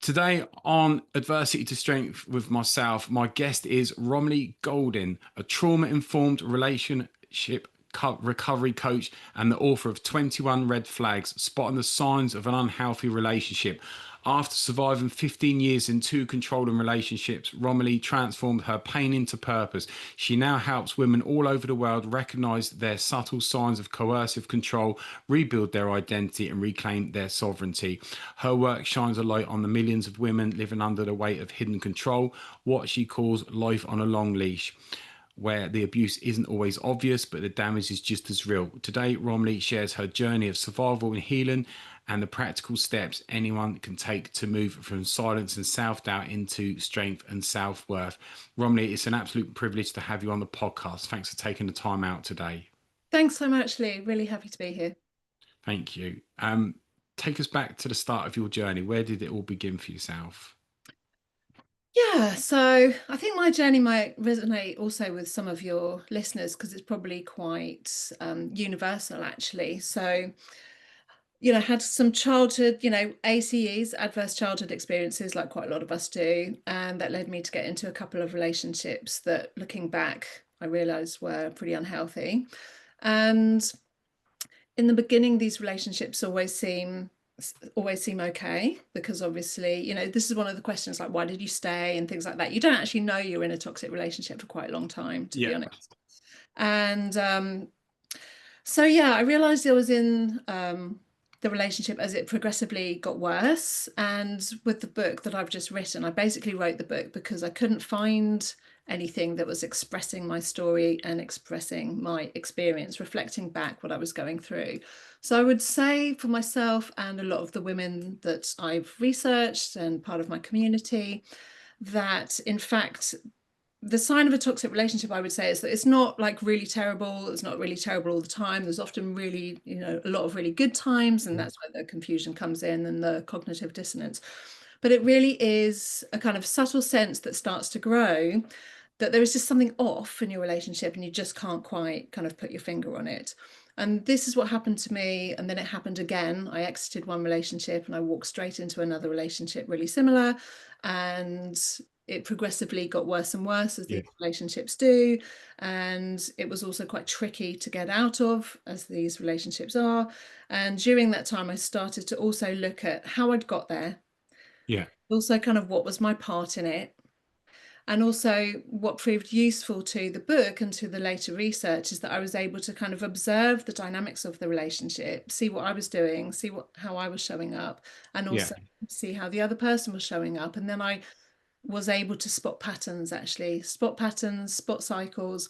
Today on Adversity to Strength with myself, my guest is Romilly Golding, a trauma informed relationship recovery coach and the author of 21 Red Flags, spotting the signs of an unhealthy relationship. After surviving 15 years in two controlling relationships, Romilly transformed her pain into purpose. She now helps women all over the world recognize their subtle signs of coercive control, rebuild their identity, and reclaim their sovereignty. Her work shines a light on the millions of women living under the weight of hidden control, what she calls life on a long leash, where the abuse isn't always obvious, but the damage is just as real. Today, Romilly shares her journey of survival and healing and the practical steps anyone can take to move from silence and self-doubt into strength and self-worth. Romilly, it's an absolute privilege to have you on the podcast. Thanks for taking the time out today. Thanks so much, Lee. Really happy to be here. Thank you. Take us back to the start of your journey. Where did it all begin for yourself? Yeah, so I think my journey might resonate also with some of your listeners because it's probably quite universal, actually. So, had some childhood, ACEs, adverse childhood experiences, like quite a lot of us do. And that led me to get into a couple of relationships that, looking back, I realized were pretty unhealthy. And in the beginning, these relationships always seem okay because obviously, this is one of the questions, like, why did you stay and things like that. You don't actually know you're in a toxic relationship for quite a long time, to be Yeah. honest. And so yeah, I realized I was in the relationship as it progressively got worse. And with the book that I've just written, I basically wrote the book because I couldn't find anything that was expressing my story and expressing my experience, reflecting back what I was going through. So I would say for myself and a lot of the women that I've researched and part of my community, that in fact the sign of a toxic relationship, I would say, is that it's not like really terrible. It's not really terrible all the time. There's often really, a lot of really good times, and that's where the confusion comes in and the cognitive dissonance. But it really is a kind of subtle sense that starts to grow, that there is just something off in your relationship and you just can't quite kind of put your finger on it. And this is what happened to me. And then it happened again. I exited one relationship and I walked straight into another relationship really similar. And it progressively got worse and worse, as Yeah. these relationships do. And it was also quite tricky to get out of, as these relationships are. And during that time, I started to also look at how I'd got there, Yeah. also kind of what was my part in it. And also, what proved useful to the book and to the later research is that I was able to kind of observe the dynamics of the relationship, see what I was doing, see how I was showing up, and Yeah. also see how the other person was showing up. And then I was able to spot patterns, actually, spot patterns, spot cycles.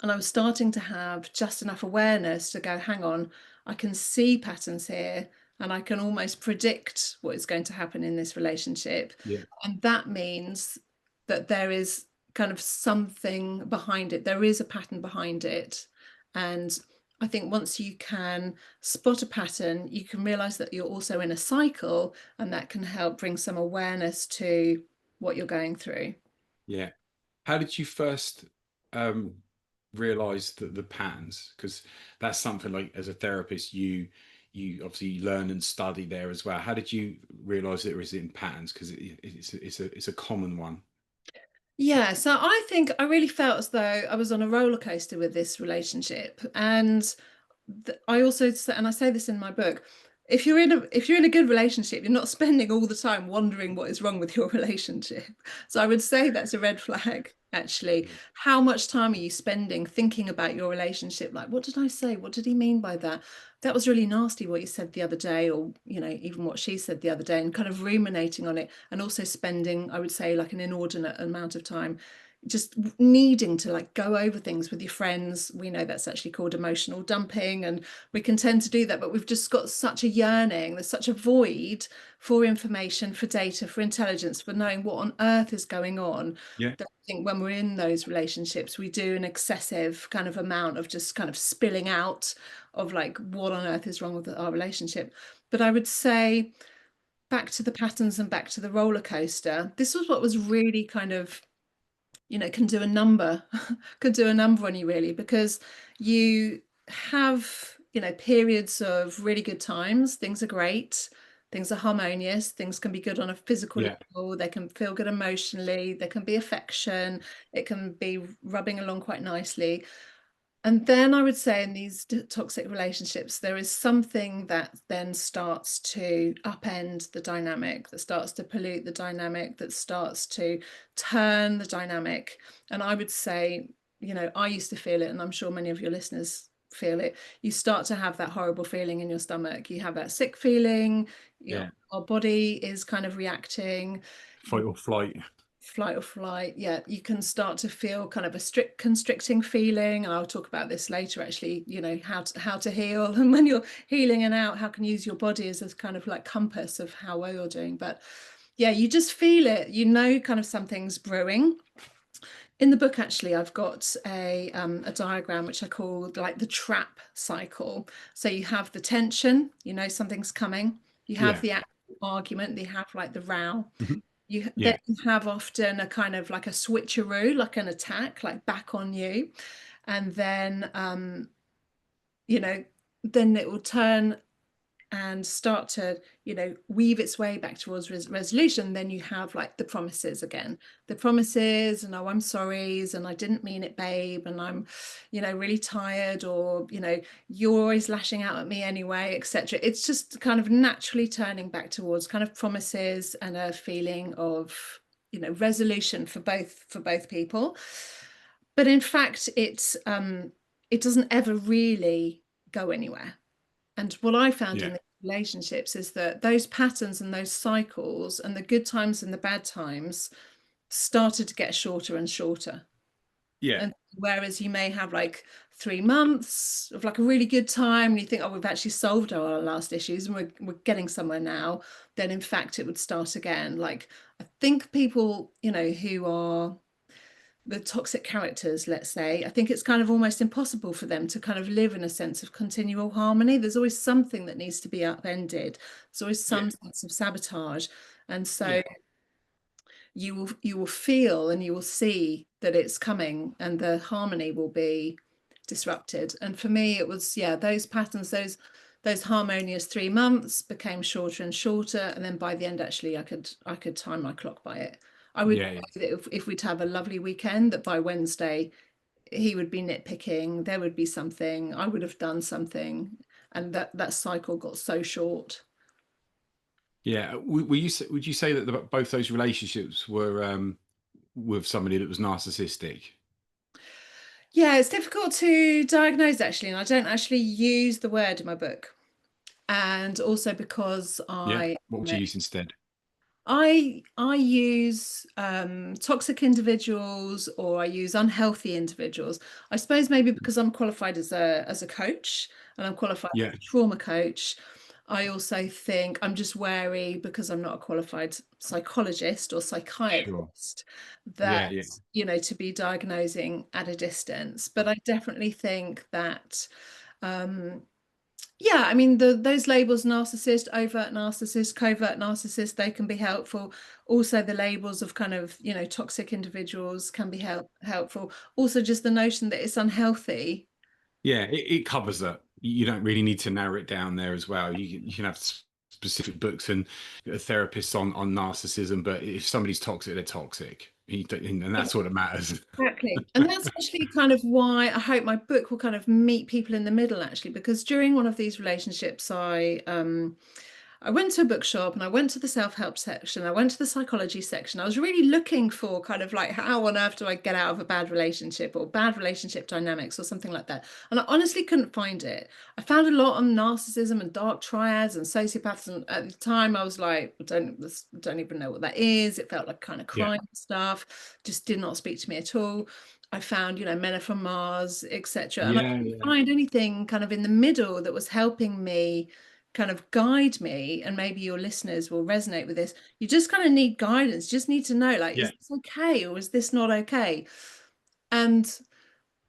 And I was starting to have just enough awareness to go, hang on, I can see patterns here and I can almost predict what is going to happen in this relationship. Yeah. And that means that there is kind of something behind it. There is a pattern behind it. And I think once you can spot a pattern, you can realize that you're also in a cycle, and that can help bring some awareness to what you're going through. Yeah. How did you first um, realize that the patterns? Because that's something like as a therapist, you obviously learn and study there as well. How did you realize that it was in patterns? Because it's a common one. Yeah, so I think I really felt as though I was on a roller coaster with this relationship, and I also and I say this in my book. If you're in a good relationship, you're not spending all the time wondering what is wrong with your relationship. So I would say that's a red flag, actually. Yeah. How much time are you spending thinking about your relationship? Like, what did I say? What did he mean by that? That was really nasty what you said the other day, or even what she said the other day, and kind of ruminating on it, and also spending, I would say, like an inordinate amount of time just needing to like go over things with your friends. We know that's actually called emotional dumping, and we can tend to do that, but we've just got such a yearning, there's such a void for information, for data, for intelligence, for knowing what on earth is going on, Yeah. that I think when we're in those relationships we do an excessive kind of amount of just kind of spilling out of like what on earth is wrong with our relationship. But I would say, back to the patterns and back to the roller coaster, this was what was really kind of, can do a number, could do a number on you, really, because you have, periods of really good times, things are great, things are harmonious, things can be good on a physical Yeah. level, they can feel good emotionally, there can be affection, it can be rubbing along quite nicely. And then I would say in these toxic relationships, there is something that then starts to upend the dynamic, that starts to pollute the dynamic, that starts to turn the dynamic. And I would say, I used to feel it, and I'm sure many of your listeners feel it. You start to have that horrible feeling in your stomach. You have that sick feeling. Yeah. Our body is kind of reacting. Fight or flight. Flight or flight, yeah, you can start to feel kind of a strict constricting feeling, and I'll talk about this later actually, how to heal and when you're healing and out, how can you use your body as a kind of like compass of how well you're doing. But yeah, you just feel it, kind of something's brewing. In the book actually I've got a diagram which I call like the trap cycle. So you have the tension, something's coming, you have Yeah. the argument, you have like the row, Mhm. you then Yeah. have often a kind of like a switcheroo, like an attack, like back on you, and then you know then it will turn and start to weave its way back towards resolution. Then you have like the promises again, the promises, and oh, I'm sorry's, and I didn't mean it, babe, and I'm really tired, or you're always lashing out at me anyway, etc. It's just kind of naturally turning back towards kind of promises and a feeling of resolution for both people. But in fact it doesn't ever really go anywhere. And what I found in Yeah. the relationships is that those patterns and those cycles and the good times and the bad times started to get shorter and shorter. Yeah. And whereas you may have like 3 months of like a really good time and you think, oh, we've actually solved our last issues and we're getting somewhere now, then in fact it would start again. Like I think people, who are the toxic characters, let's say, I think it's kind of almost impossible for them to kind of live in a sense of continual harmony. There's always something that needs to be upended. There's always Yeah. some sense of sabotage. And so Yeah. you will feel and you will see that it's coming and the harmony will be disrupted. And for me, it was, yeah, those patterns, those harmonious 3 months became shorter and shorter. And then by the end, actually, I could time my clock by it. I would Yeah. say that if we'd have a lovely weekend, that by Wednesday he would be nitpicking, there would be something, I would have done something, and that cycle got so short. Yeah. Would you say that both those relationships were with somebody that was narcissistic? Yeah, it's difficult to diagnose actually, and I don't actually use the word in my book. And also because Yeah. I What would you use instead? I use toxic individuals, or I use unhealthy individuals. I suppose maybe because I'm qualified as a coach and I'm qualified as Yeah. a trauma coach. I also think I'm just wary because I'm not a qualified psychologist or Sure. psychiatrist that Yeah. Yeah. to be diagnosing at a distance. But I definitely think that um, yeah, I mean those labels, narcissist, overt narcissist, covert narcissist, they can be helpful. Also the labels of kind of, toxic individuals can be helpful. Also just the notion that it's unhealthy. Yeah, it covers that. You don't really need to narrow it down there as well. You can have specific books and therapists on narcissism, but if somebody's toxic, they're toxic, and that's what it matters. Exactly. And that's actually kind of why I hope my book will kind of meet people in the middle, actually, because during one of these relationships, I went to a bookshop and I went to the self-help section. I went to the psychology section. I was really looking for kind of like, how on earth do I get out of a bad relationship or bad relationship dynamics or something like that? And I honestly couldn't find it. I found a lot on narcissism and dark triads and sociopaths. And at the time I was like, I don't even know what that is. It felt like kind of Yeah, crime stuff, just did not speak to me at all. I found, men are from Mars, etc. And I yeah, couldn't yeah, find anything kind of in the middle that was helping me kind of guide me. And maybe your listeners will resonate with this. You just kind of need guidance, just need to know, like, yeah, is this okay or is this not okay? And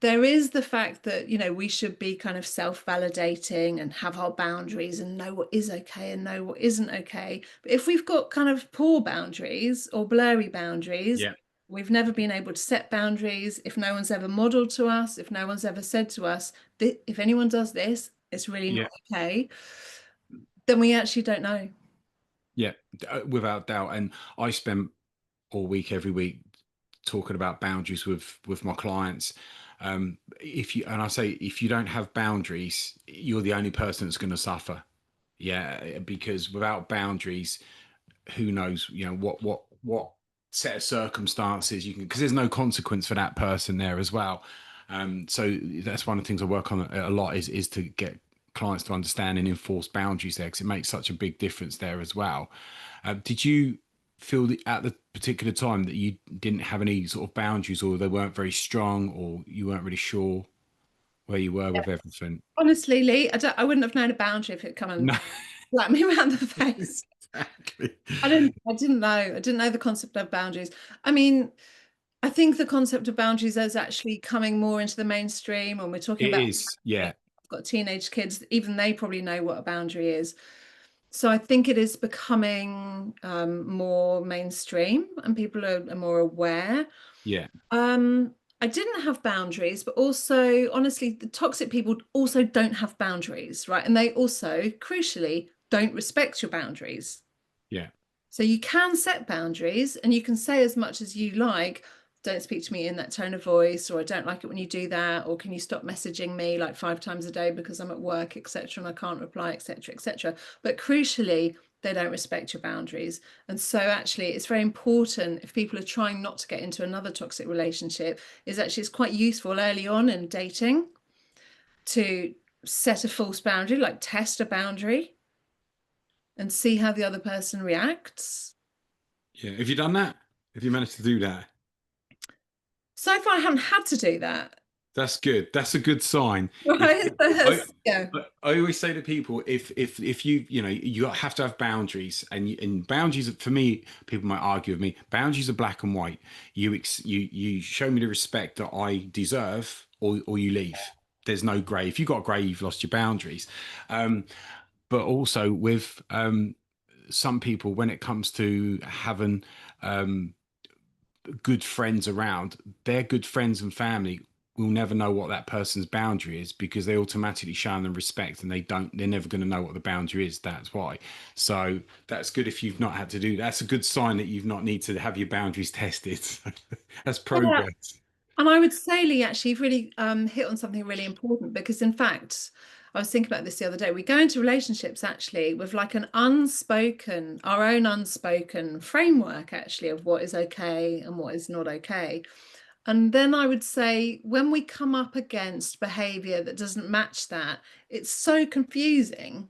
there is the fact that, we should be kind of self-validating and have our boundaries and know what is okay and know what isn't okay. But if we've got kind of poor boundaries or blurry boundaries, yeah, we've never been able to set boundaries, if no one's ever modeled to us, if no one's ever said to us that if anyone does this, it's really not yeah. okay, then we actually don't know. Yeah, without doubt. And I spend all week, every week, talking about boundaries with my clients. If you and I say if you don't have boundaries, you're the only person that's going to suffer. Yeah, because without boundaries, who knows? You know what set of circumstances you can, because there's no consequence for that person there as well. So that's one of the things I work on a lot is to get clients to understand and enforce boundaries there, because it makes such a big difference there as well. Did you feel that at the particular time that you didn't have any sort of boundaries, or they weren't very strong, or you weren't really sure where you were with everything? Honestly, Lee, I wouldn't have known a boundary if it come and No, slapped me around the face. exactly. I didn't know the concept of boundaries. I mean, I think the concept of boundaries is actually coming more into the mainstream when we're talking It about. is, yeah, I've got teenage kids, even they probably know what a boundary is. So I think it is becoming more mainstream and people are more aware. yeah, Um, I didn't have boundaries, but also, honestly, the toxic people also don't have boundaries, right? And they also, crucially, don't respect your boundaries. yeah, So you can set boundaries and you can say as much as you like, don't speak to me in that tone of voice, or I don't like it when you do that, or can you stop messaging me like 5 times a day because I'm at work, etc., and I can't reply, etc., etc. But crucially, they don't respect your boundaries. And so actually it's very important if people are trying not to get into another toxic relationship, is actually it's quite useful early on in dating to set a false boundary, like test a boundary and see how the other person reacts. yeah. Have you done that? Have you managed to do that? So far, I haven't had to do that. That's good. That's a good sign. If Right? I, Yeah. I always say to people, if you know you have to have boundaries, and boundaries for me, people might argue with me. Boundaries are black and white. You show me the respect that I deserve, or you leave. There's no grey. If you got grey, you've lost your boundaries. Um, but also with some people, when it comes to having um, good friends around, their good friends and family will never know what that person's boundary is, because they automatically show them respect, and they're never going to know what the boundary is. That's why. So that's good. If you've not had to do, that's a good sign that you've not need to have your boundaries tested. That's Yeah. progress. And I would say, Lee, actually, you've really hit on something really important because, in fact, I was thinking about this the other day. We go into relationships actually with like an unspoken, our own unspoken framework, actually, of what is okay and what is not okay. And then I would say, when we come up against behavior that doesn't match that, it's so confusing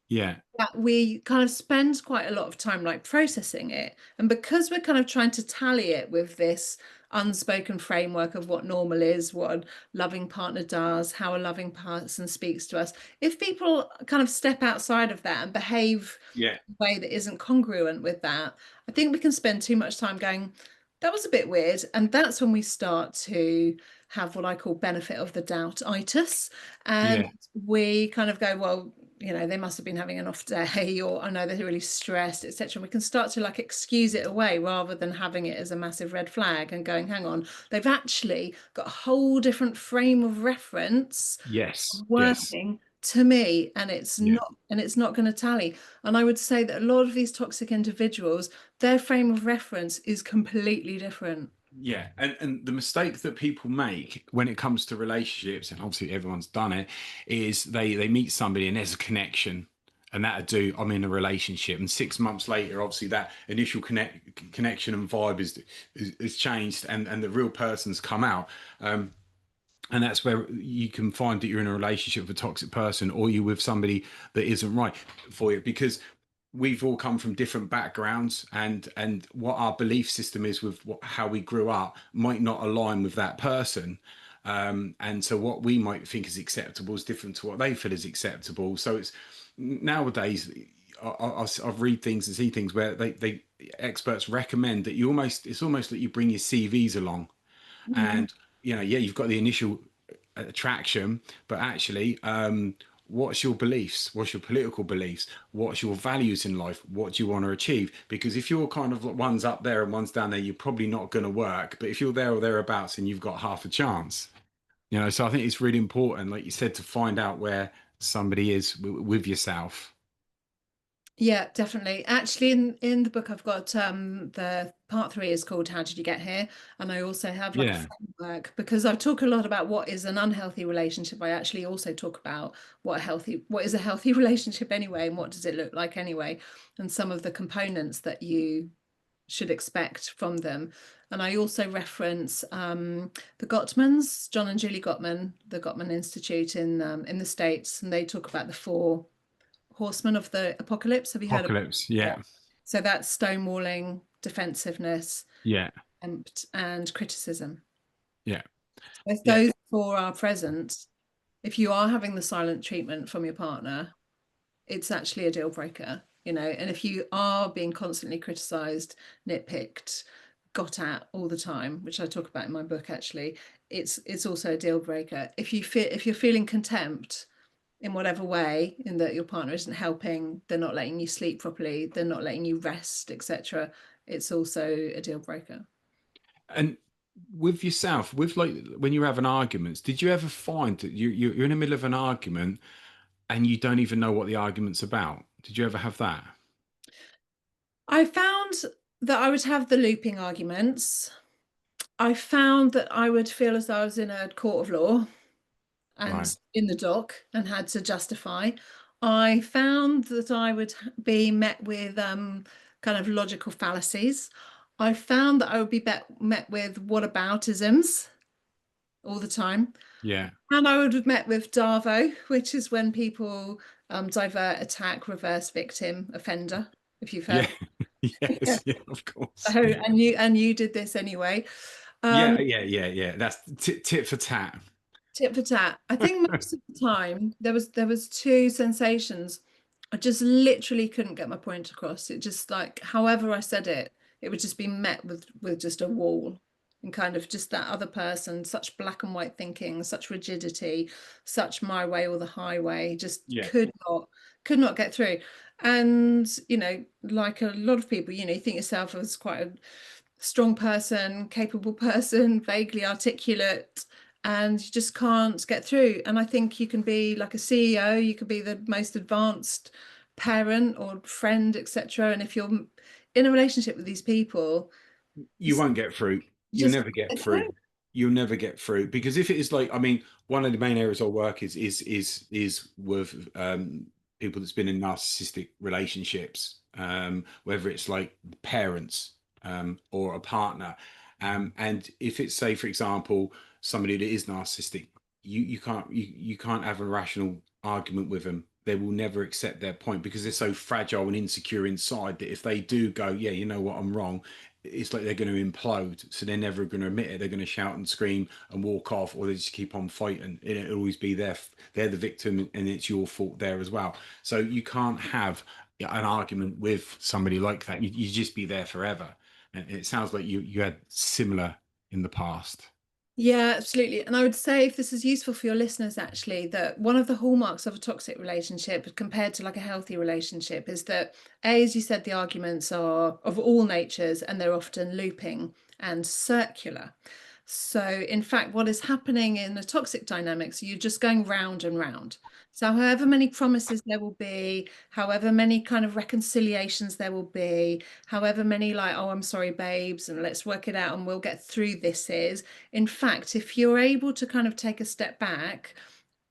Yeah, that we kind of spend quite a lot of time like processing it. And because we're kind of trying to tally it with this unspoken framework of what normal is, what a loving partner does, how a loving person speaks to us, if people kind of step outside of that and behave yeah, in a way that isn't congruent with that, I think we can spend too much time going, that was a bit weird. And that's when we start to have what I call benefit of the doubt itis. And yeah, we kind of go, well, they must have been having an off day, or I know they're really stressed, etc. We can start to like excuse it away rather than having it as a massive red flag and going, hang on, they've actually got a whole different frame of reference yes, yes, working to me, and yeah. it's not going to tally. And I would say that a lot of these toxic individuals, their frame of reference is completely different. Yeah, and the mistake that people make when it comes to relationships, and obviously everyone's done it, is they meet somebody and there's a connection, and that'll do. I'm in a relationship, and 6 months later, obviously that initial connection and vibe is changed, and the real person's come out. And that's where you can find that you're in a relationship with a toxic person, or you're with somebody that isn't right for you, because we've all come from different backgrounds, and what our belief system is with how we grew up might not align with that person. And so what we might think is acceptable is different to what they feel is acceptable. So it's nowadays I read things and see things where they experts recommend that it's almost like you bring your CVs along, Mhm. and yeah, you've got the initial attraction, but actually, what's your beliefs? What's your political beliefs? What's your values in life? What do you want to achieve? Because if you're kind of one's up there and one's down there, you're probably not going to work. But if you're there or thereabouts, and you've got half a chance. So I think it's really important, like you said, to find out where somebody is with yourself. Yeah, definitely. Actually, in the book, I've got the part three is called "How Did You Get Here?" And I also have like a Yeah. framework because I talk a lot about what is an unhealthy relationship. I actually also talk about what is a healthy relationship anyway, and what does it look like anyway, and some of the components that you should expect from them. And I also reference the Gottmans, John and Julie Gottman, the Gottman Institute in the States, and they talk about the four horsemen of the apocalypse. Have you heard of Apocalypse. it? Yeah. So that's stonewalling, defensiveness, Yeah. and criticism. Yeah. If Yeah. those four are present, if you are having the silent treatment from your partner, it's actually a deal breaker, you know. And if you are being constantly criticized, nitpicked, got at all the time, which I talk about in my book actually, it's also a deal breaker. If you're feeling contempt in whatever way, in that your partner isn't helping, they're not letting you sleep properly, they're not letting you rest, etc., it's also a deal breaker. And with yourself, with like when you're having arguments, did you ever find that you're in the middle of an argument and you don't even know what the argument's about? Did you ever have that? I found that I would have the looping arguments. I found that I would feel as though I was in a court of law Right. and in the dock and had to justify. I found that I would be met with kind of logical fallacies. I found that I would be met with whataboutisms all the time. Yeah. And I would have met with Darvo, which is when people divert, attack, reverse victim, offender, if you've heard Yeah. of Yes. it. Yeah. Of course. Oh, and you did this anyway. Yeah. Um, Yeah. Yeah. Yeah. That's tit for tat. Tit for tat. I think most of the time there was two sensations. I just literally couldn't get my point across. It just like however I said it, it would just be met with just a wall and kind of just that other person, such black and white thinking, such rigidity, such my way or the highway, just Yeah. could not get through. And like a lot of people, you think yourself as quite a strong person, capable person, vaguely articulate, and you just can't get through. And I think you can be like a CEO, you could be the most advanced parent or friend, etc. And if you're in a relationship with these people, You won't get through. you You'll just never get can't get through. through. You'll never get through because if it is like, I mean, one of the main areas I work is with people that's been in narcissistic relationships, whether it's like parents or a partner, and if it's say, for example, somebody that is narcissistic, you can't have a rational argument with them. They will never accept their point because they're so fragile and insecure inside that if they do go, yeah, you know what, I'm wrong, it's like they're going to implode. So they're never going to admit it. They're going to shout and scream and walk off, or they just keep on fighting. It'll always be they're the victim, and it's your fault there as well. So you can't have an argument with somebody like that. You just be there forever. And it sounds like you had similar in the past. Yeah, absolutely. And I would say if this is useful for your listeners, actually, that one of the hallmarks of a toxic relationship compared to like a healthy relationship is that, as you said, the arguments are of all natures and they're often looping and circular. So, in fact, what is happening in the toxic dynamics, you're just going round and round. So, however many promises there will be, however many kind of reconciliations there will be, however many like, oh, I'm sorry, babes, and let's work it out and we'll get through this is. In fact, if you're able to kind of take a step back,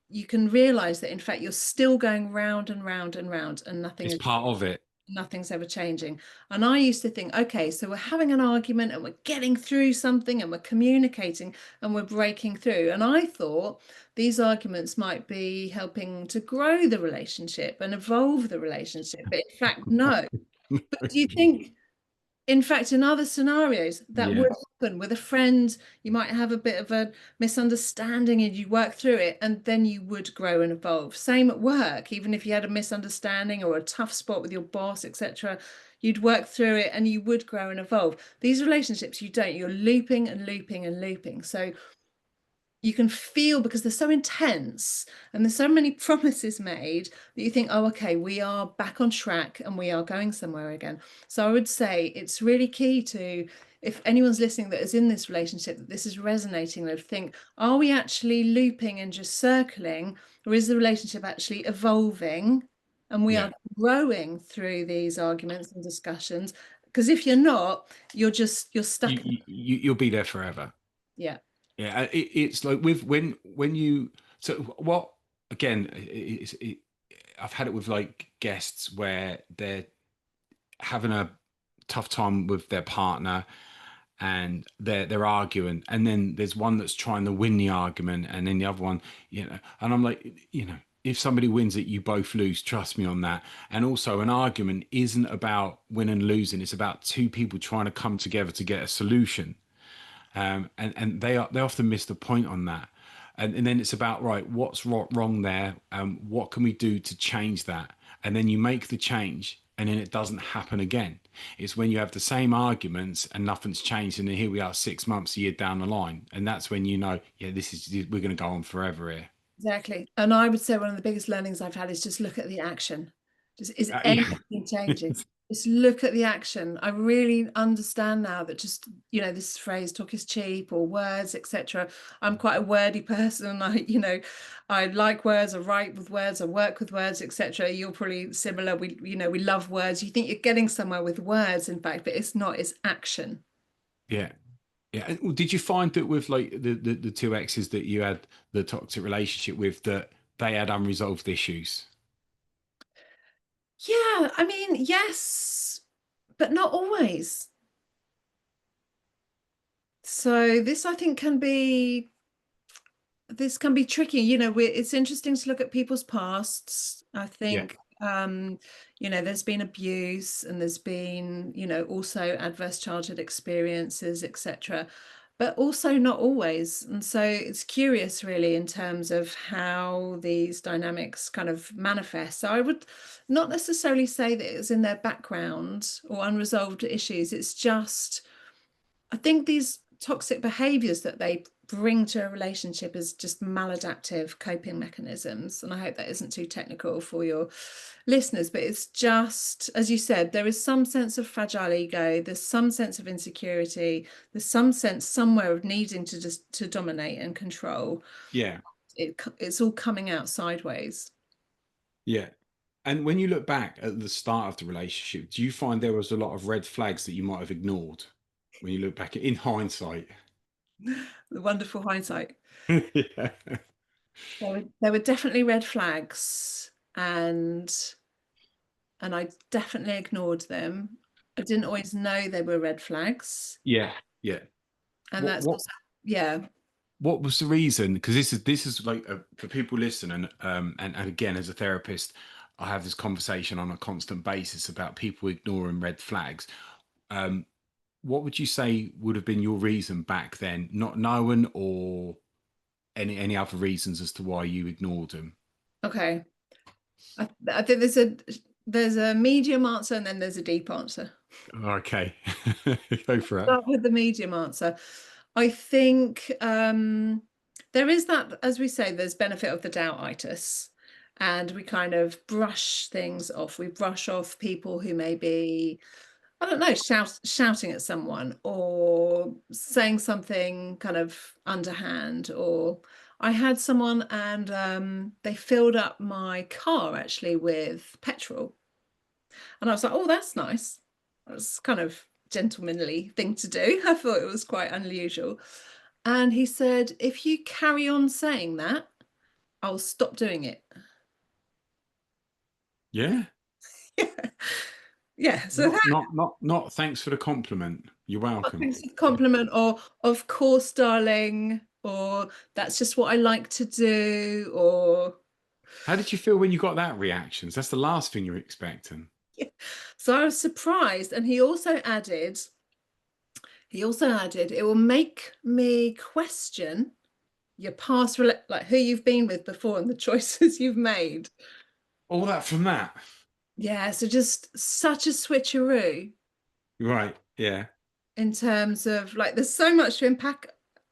you can realize that in fact you're still going round and round and round and It's part of it. nothing's ever changing. And I used to think, okay, so we're having an argument and we're getting through something and we're communicating and we're breaking through. And I thought these arguments might be helping to grow the relationship and evolve the relationship. But in fact, no. But do you think in fact, in other scenarios, that Yeah. would happen with a friend? You might have a bit of a misunderstanding and you work through it, and then you would grow and evolve. Same at work, even if you had a misunderstanding or a tough spot with your boss, etc., you'd work through it and you would grow and evolve. These relationships, you don't, you're looping and looping and looping. So you can feel because they're so intense and there's so many promises made that you think, oh, okay, we are back on track and we are going somewhere again. So I would say it's really key to, if anyone's listening that is in this relationship, that this is resonating, they'd think, are we actually looping and just circling, or is the relationship actually evolving and we Yeah. are growing through these arguments and discussions. Because if you're not, you're stuck in. You'll be there forever. Yeah. Yeah, it's like with when you so what again. I've had it with like guests where they're having a tough time with their partner and they're arguing, and then there's one that's trying to win the argument, and then the other one, and I'm like, if somebody wins it, you both lose. Trust me on that. And also, an argument isn't about winning and losing; it's about two people trying to come together to get a solution. And they often miss the point on that. And then it's about, right, what's wrong there? What can we do to change that? And then you make the change, and then it doesn't happen again. It's when you have the same arguments and nothing's changed, and then here we are 6 months, a year down the line, and that's when yeah, we're going to go on forever here. Exactly. And I would say one of the biggest learnings I've had is just look at the action. Just is Yeah, anything changing? Just look at the action. I really understand now that just, this phrase talk is cheap or words, etc. I'm quite a wordy person. I like words, I write with words, I work with words, etc. You're probably similar. We love words. You think you're getting somewhere with words, in fact, but it's not, it's action. yeah. Yeah. Did you find that with like the two exes that you had the toxic relationship with, that they had unresolved issues? Yeah, I mean, yes, but not always. So this, I think, can be tricky. It's interesting to look at people's pasts. I Yeah. think, there's been abuse and there's been, also adverse childhood experiences, etc. But also not always. And so it's curious, really, in terms of how these dynamics kind of manifest. So I would not necessarily say that it's in their background or unresolved issues. It's just, I think these toxic behaviors that they bring to a relationship is just maladaptive coping mechanisms. And I hope that isn't too technical for your listeners, but it's just, as you said, there is some sense of fragile ego, there's some sense of insecurity, there's some sense somewhere of needing to dominate and control. Yeah. It's all coming out sideways. Yeah. And when you look back at the start of the relationship, do you find there was a lot of red flags that you might have ignored when you look back in hindsight? The wonderful hindsight. Yeah. There were definitely red flags, and I definitely ignored them. I didn't always know they were red flags. Yeah. Yeah. And What that's what also, yeah, what was the reason? Because this is like for people listening, and again, as a therapist, I have this conversation on a constant basis about people ignoring red flags. Um, what would you say would have been your reason back then, not knowing, or any other reasons as to why you ignored them? okay. I think there's a medium answer and then there's a deep answer. Okay, go for it. Start with the medium answer. I think there is that, as we say, there's benefit of the doubt-itis, and we kind of brush things off. We brush off people who may be, I don't know, shouting at someone or saying something kind of underhand. Or I had someone and they filled up my car actually with petrol. And I was like, oh, that's nice. That's kind of gentlemanly thing to do. I thought it was quite unusual. And he said, if you carry on saying that, I'll stop doing it. Yeah. Yeah. So Not. Thanks for the compliment. You're welcome. thanks for the compliment, or of course, darling, or that's just what I like to do, or How did you feel when you got that reactions? That's the last thing you're expecting. so I was surprised. And he also added, it will make me question your past, like who you've been with before and the choices you've made. All that from that. Yeah, so just such a switcheroo Right. Yeah. in terms of, like, there's so much to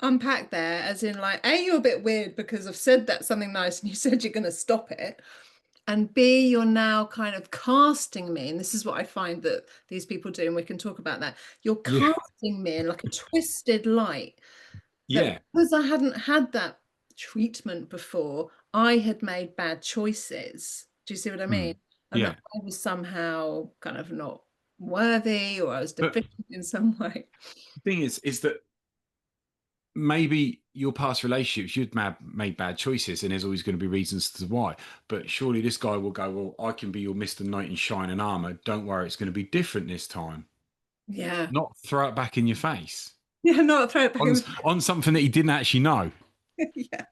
unpack there, as in, like, A, you're a bit weird because I've said that's something nice and you said you're going to stop it. And B, you're now kind of casting me, and this is what I find that these people do, and we can talk about that. You're Yeah. casting me in like a twisted light, that Yeah. because I hadn't had that treatment before, I had made bad choices. Do you see what I mean? Mm. and that Yeah. I was somehow kind of not worthy, or I was But deficient in some way. the thing is that maybe your past relationships, made bad choices, and there's always going to be reasons to why. But surely this guy will go, well, I can be your Mr. Knight in shining armor. Don't worry, it's going to be different this time. Yeah. Not throw it back in your face Yeah, not throw it back on in the on something that he didn't actually know. yeah,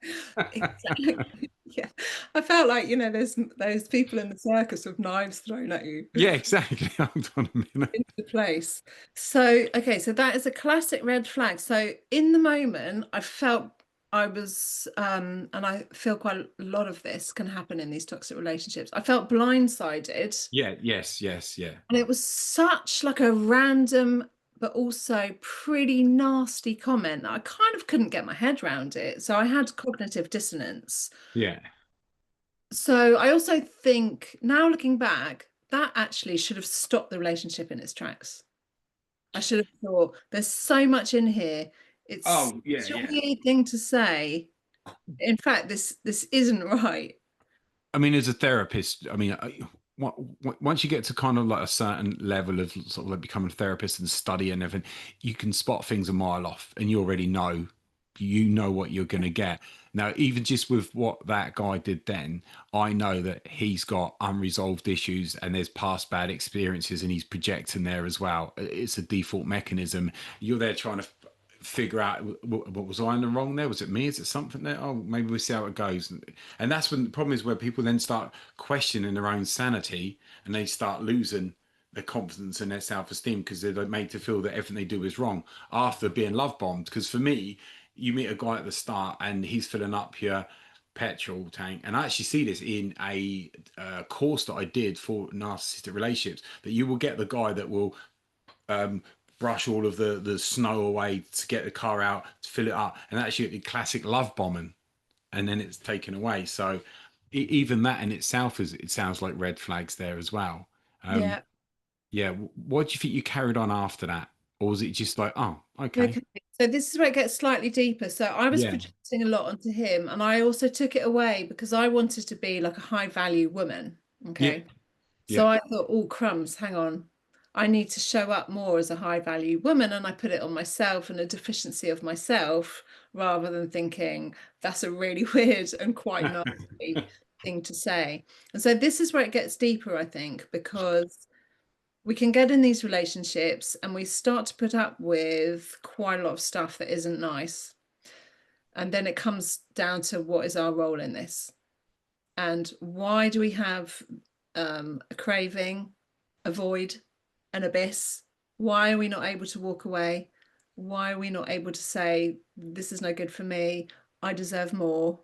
exactly. Yeah. I felt like, there's those people in the circus with knives thrown at you Yeah, exactly. Hold on a minute. into place. So, okay, so that is a classic red flag. So in the moment, I felt I was, and I feel quite a lot of this can happen in these toxic relationships. I felt blindsided, Yeah, yes, yes, yeah. and it was such like a random but also pretty nasty comment that I kind of couldn't get my head around it. So I had cognitive dissonance. Yeah. So I also think now looking back, that actually should have stopped the relationship in its tracks. I should have thought, there's so much in here. It's Oh, yeah, such a yeah. weird thing to say. In fact, this isn't right. I mean, as a therapist, I mean, once you get to kind of like a certain level of sort of like becoming a therapist and study and everything, you can spot things a mile off, and you know what you're going to get. Now, even just with what that guy did then, I know that he's got unresolved issues and there's past bad experiences, and he's projecting there as well. It's a default mechanism. You're there trying to figure out what was I in the wrong there? Was it me? Is it something there? Oh, maybe we'll see how it goes. And that's when the problem is, where people then start questioning their own sanity, and they start losing their confidence and their self-esteem because they're made to feel that everything they do is wrong after being love bombed. Because for me, you meet a guy at the start and he's filling up your petrol tank, and I actually see this in a course that I did for narcissistic relationships, that you will get the guy that will um, brush all of the snow away to get the car out to fill it up, and actually the classic love bombing, and then it's taken away. So even that in itself is, it sounds like red flags there as well. um Yeah. yeah, what do you think you carried on after that, or was it just like, oh, okay? Okay. So this is where it gets slightly deeper. So I was Yeah, projecting a lot onto him, and I also took it away because I wanted to be like a high value woman. yeah, Okay. yeah, So I thought, oh, crumbs, hang on. I need to show up more as a high value woman. And I put it on myself and a deficiency of myself, rather than thinking that's a really weird and quite nasty thing to say. And so this is where it gets deeper, I think, because we can get in these relationships and we start to put up with quite a lot of stuff that isn't nice. And then it comes down to, what is our role in this? And why do we have a craving, a void, an abyss? Why are we not able to walk away? Why are we not able to say, this is no good for me, I deserve more?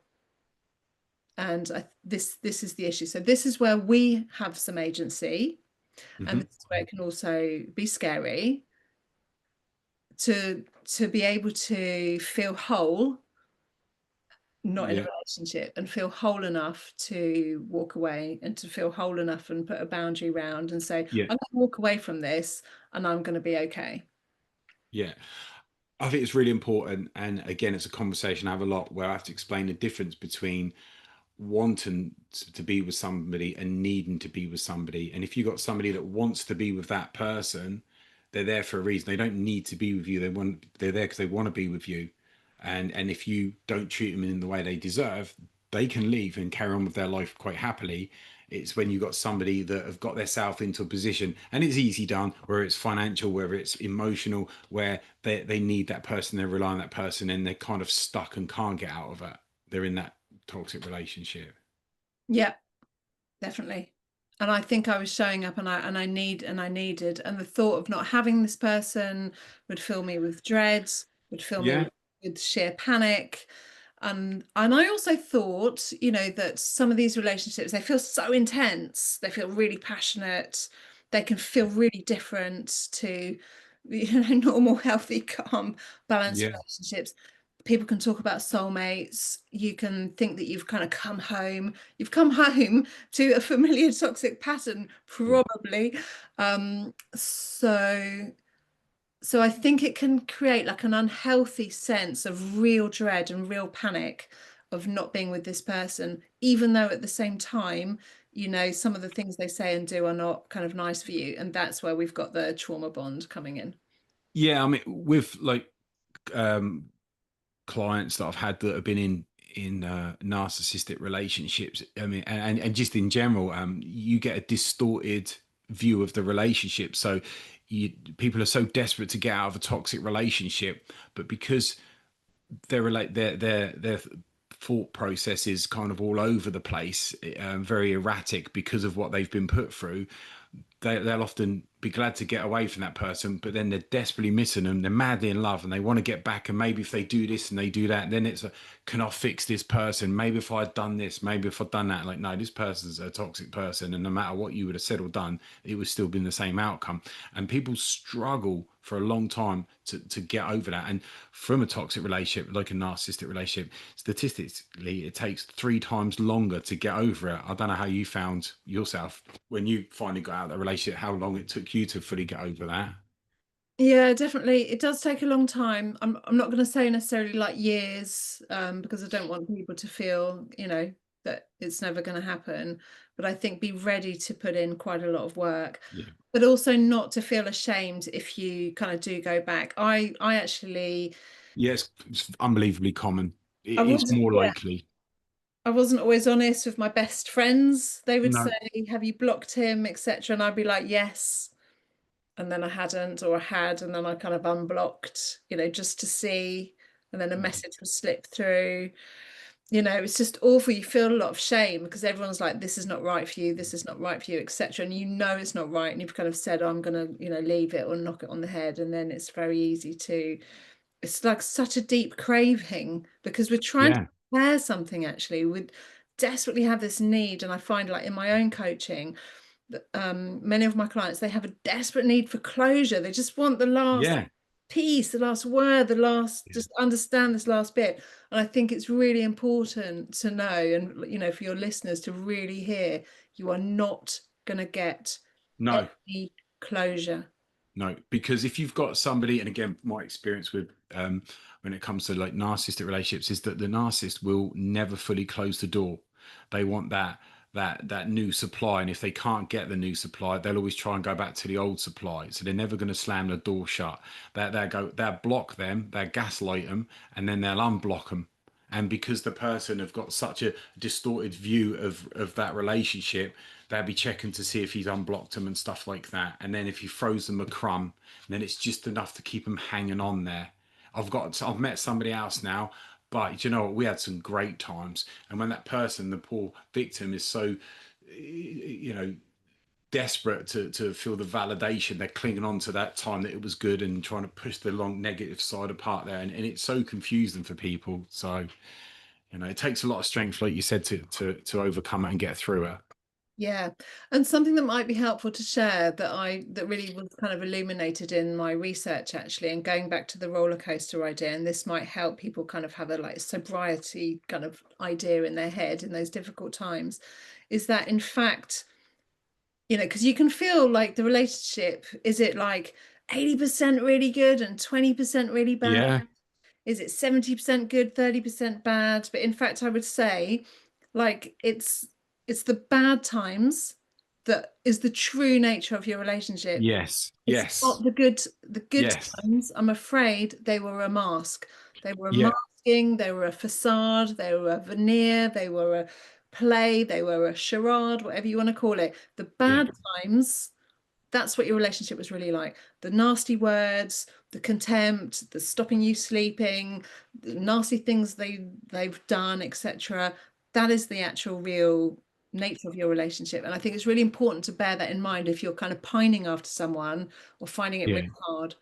And this is the issue. So this is where we have some agency, and hmm, this is where it can also be scary to be able to feel whole, not in a yeah, relationship, and feel whole enough to walk away, and to feel whole enough and put a boundary around and say, yeah, I'm going to walk away from this and I'm going to be okay. yeah. I think it's really important, and again, it's a conversation I have a lot, where I have to explain the difference between wanting to be with somebody and needing to be with somebody. And if you've got somebody that wants to be with that person, they're there for a reason. They don't need to be with you. They're there because they want to be with you. And if you don't treat them in the way they deserve, they can leave and carry on with their life quite happily. It's when you've got somebody that have got themselves into a position, and it's easy done, where it's financial, whether it's emotional, where they need that person, they rely on that person, and they're kind of stuck and can't get out of it. They're in that toxic relationship. Yeah, definitely. And I think I was showing up, and I needed, and the thought of not having this person would fill me with dread, would fill me Yeah, with sheer panic. And I also thought, that some of these relationships, they feel so intense, they feel really passionate, they can feel really different to, normal, healthy, calm, balanced yeah, relationships. People can talk about soulmates. You can think that you've kind of come home. You've come home to a familiar toxic pattern, yeah, probably. So I think it can create like an unhealthy sense of real dread and real panic of not being with this person, even though at the same time some of the things they say and do are not kind of nice for you. And that's where we've got the trauma bond coming in. Yeah, I mean, with like um clients that I've had that have been in narcissistic relationships. I mean, and just in general, you get a distorted view of the relationship. So people are so desperate to get out of a toxic relationship, but because they're relate their thought process is kind of all over the place, very erratic because of what they've been put through. They'll often be glad to get away from that person, but then they're desperately missing them. They're madly in love and they want to get back. And maybe if they do this and they do that, then it's can I fix this person? Maybe if I'd done this, maybe if I'd done that. Like, no, this person's a toxic person. And no matter what you would have said or done, it would still been the same outcome. And people struggle for a long time to get over that. And from a toxic relationship, like a narcissistic relationship, statistically, it takes 3 times longer to get over it. I don't know how you found yourself when you finally got out of that relationship, how long it took you to fully get over that. Yeah, definitely. It does take a long time. I'm not going to say necessarily like years, because I don't want people to feel, that it's never going to happen. But I think be ready to put in quite a lot of work, Yeah. but also not to feel ashamed if you kind of do go back. I actually Yes, it's unbelievably common. I It's was more yeah, likely. I wasn't always honest with my best friends. They would say, No. "Have you blocked him?" etc. And I'd be like, "Yes." And then I hadn't, or I had, and then I kind of unblocked, just to see, and then a message would slip through. It's just awful. You feel a lot of shame because everyone's like, this is not right for you, this is not right for you, etc. And it's not right, and you've kind of said, oh, I'm gonna, leave it or knock it on the head, and then it's very easy to, it's like such a deep craving because we're trying to Yeah. repair something actually. We desperately have this need, and I find like in my own coaching, many of my clients, they have a desperate need for closure. They just want the last Yeah. piece, the last word, the last, Yeah. just understand this last bit. And I think it's really important to know, and for your listeners to really hear, you are not going to get No. any closure. No, because if you've got somebody, and again, my experience with when it comes to like narcissistic relationships is that the narcissist will never fully close the door. They want that new supply, and if they can't get the new supply, they'll always try and go back to the old supply. So they're never going to slam the door shut. They'll block them, they'll gaslight them, and then they'll unblock them. And because the person have got such a distorted view of that relationship, they'll be checking to see if he's unblocked them and stuff like that. And then if he throws them a crumb, then it's just enough to keep them hanging on there. I've met somebody else now, but you know what? We had some great times. And when that person, the poor victim, is so, desperate to feel the validation, they're clinging on to that time that it was good and trying to push the long negative side apart there. And it's so confusing for people. So, it takes a lot of strength, like you said, to overcome it and get through it. Yeah. And something that might be helpful to share that really was kind of illuminated in my research actually, and going back to the roller coaster idea, and this might help people kind of have a like sobriety kind of idea in their head in those difficult times, is that in fact, because you can feel like the relationship, is it like 80% really good and 20% really bad? Yeah. Is it 70% good, 30% bad? But in fact, I would say like it's the bad times that is the true nature of your relationship. Yes. It's Yes. not the good Yes. times. I'm afraid they were a mask. They were a Yeah. masking, they were a facade, they were a veneer, they were a play, they were a charade, whatever you want to call it. The Yeah. bad times, that's what your relationship was really like. The nasty words, the contempt, the stopping you sleeping, the nasty things they've done, etc. That is the actual real nature of your relationship. And I think it's really important to bear that in mind if you're kind of pining after someone or finding it Yeah. really hard.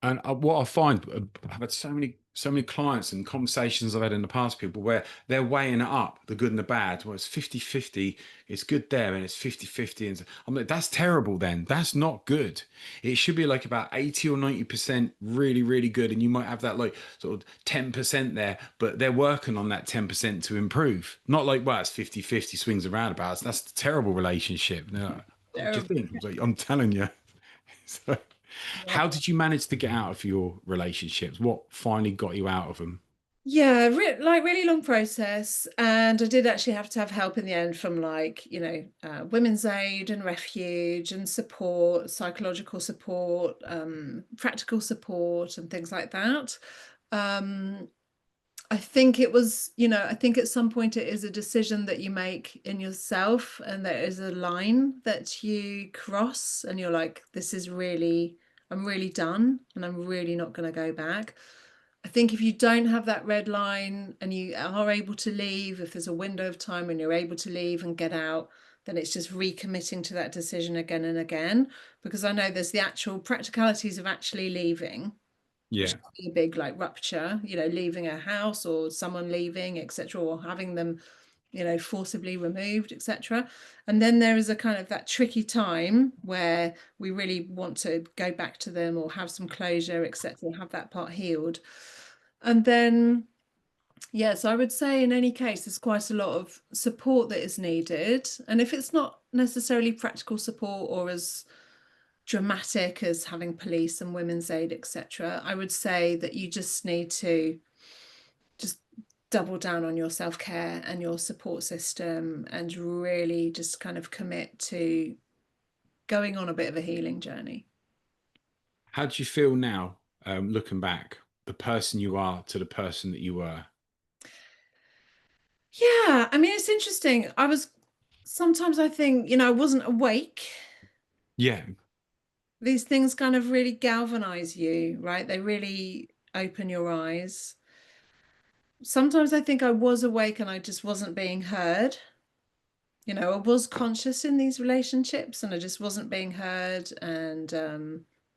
And what I find, I've had so many clients and conversations I've had in the past, people where they're weighing it up, the good and the bad. Well, it's 50-50, it's good there, and it's 50-50. And I'm like, that's terrible then. That's not good. It should be like about 80 or 90% really, really good. And you might have that like sort of 10% there, but they're working on that 10% to improve. Not like, well, it's 50-50 swings and roundabouts. That's a terrible relationship. And they're like, what do you Terrible. think? I was like, I'm telling you. So, Yeah. how did you manage to get out of your relationships? What finally got you out of them? Yeah, like really long process, and I did actually have to have help in the end from like Women's Aid and Refuge and support, psychological support, practical support, and things like that. Um, I think it was, I think at some point it is a decision that you make in yourself, and there is a line that you cross, and you're like, this is really, I'm really done, and I'm really not going to go back. I think if you don't have that red line and you are able to leave, if there's a window of time and you're able to leave and get out, then it's just recommitting to that decision again and again. Because I know there's the actual practicalities of actually leaving, which Yeah. can be a big like rupture, leaving a house or someone leaving, etc., or having them, forcibly removed, etc. And then there is a kind of that tricky time where we really want to go back to them or have some closure, etc., have that part healed. And then, yes, I would say in any case, there's quite a lot of support that is needed. And if it's not necessarily practical support or as dramatic as having police and women's aid, etc., I would say that you just need to just double down on your self-care and your support system and really just kind of commit to going on a bit of a healing journey. How do you feel now, looking back, the person you are to the person that you were? Yeah, I mean, it's interesting. Sometimes I think, I wasn't awake. Yeah. These things kind of really galvanize you, right? They really open your eyes. Sometimes I think I was awake and I just wasn't being heard. I was conscious in these relationships and I just wasn't being heard, and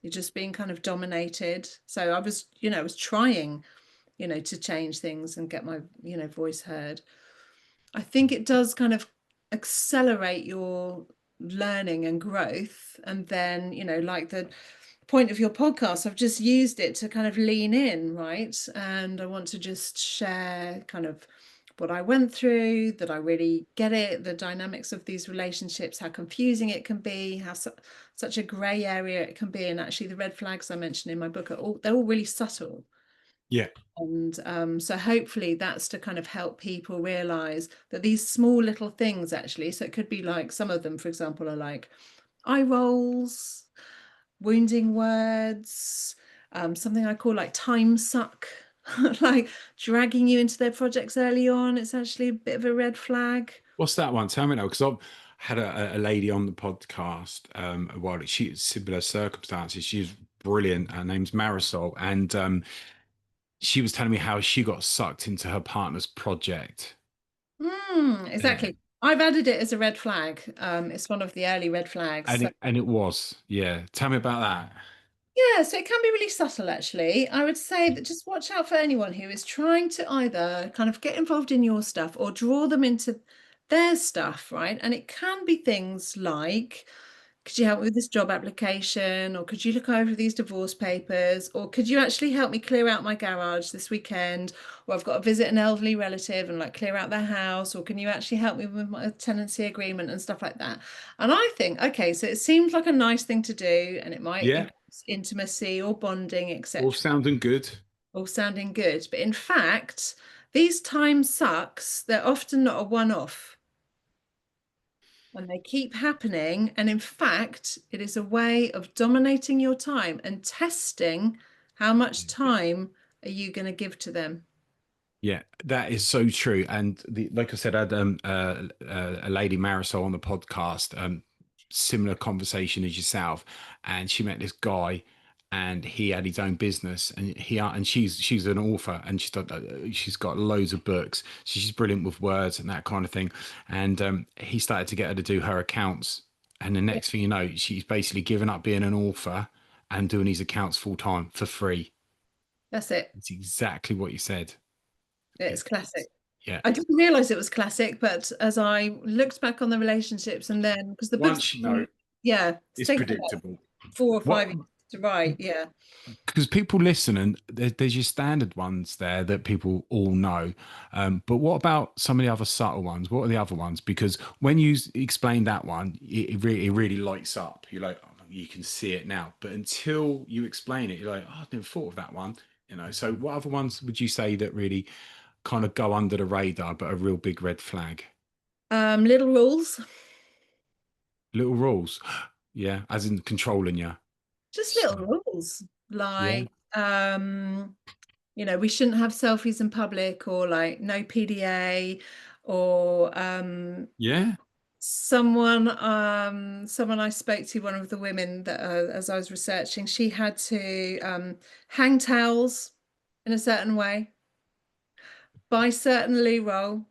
you're just being kind of dominated. So I was trying, to change things and get my, voice heard. I think it does kind of accelerate your learning and growth. And then, like the point of your podcast, I've just used it to kind of lean in, right? And I want to just share kind of what I went through, that I really get it, the dynamics of these relationships, how confusing it can be, how such a grey area it can be. And actually the red flags I mentioned in my book they're all really subtle. Yeah. And so hopefully that's to kind of help people realize that these small little things actually, so it could be like some of them, for example, are like eye rolls, wounding words, something I call like time suck, like dragging you into their projects early on. It's actually a bit of a red flag. What's that one? Tell me now, because I've had a lady on the podcast a while. She similar circumstances. She's brilliant. Her name's Marisol, and she was telling me how she got sucked into her partner's project. Uh, Exactly. I've added it as a red flag. It's one of the early red flags. and it was, yeah. Tell me about that. Yeah, so it can be really subtle, actually. I would say that just watch out for anyone who is trying to either kind of get involved in your stuff or draw them into their stuff, right? And it can be things like, could you help me with this job application? Or could you look over these divorce papers? Or could you actually help me clear out my garage this weekend? Or I've got to visit an elderly relative and like clear out their house. Or can you actually help me with my tenancy agreement and stuff like that? And I think, okay, so it seems like a nice thing to do, and it might Yeah, increase intimacy or bonding, all etc. sounding good. All sounding good. But in fact, these time sucks, they're often not a one-off, and they keep happening. And in fact, it is a way of dominating your time and testing how much time are you going to give to them. Yeah, that is so true. And like I said, I had a lady Marisol on the podcast, similar conversation as yourself, and she met this guy, and he had his own business, and she's an author, and she's got loads of books, so she's brilliant with words and that kind of thing. And he started to get her to do her accounts, and the next thing you know, she's basically given up being an author and doing his accounts full time for free. That's it. It's exactly what you said. It's classic. Yeah. I didn't realize it was classic, but as I looked back on the relationships and then, because the book's, Once you know, yeah, it's it's taken about predictable. 4 or 5 What? years to write. Yeah. Because people listen, and there's your standard ones there that people all know. But what about some of the other subtle ones? What are the other ones? Because when you explain that one, it really lights up. You're like, oh, you can see it now. But until you explain it, you're like, oh, I never thought of that one. So what other ones would you say that really kind of go under the radar, but a real big red flag? Little rules, Little rules. Yeah, as in controlling you. just So, little rules, yeah. like we shouldn't have selfies in public, or like no PDA, or Yeah. someone I spoke to, one of the women that as I was researching, she had to hang towels in a certain way, buy certain loo roll,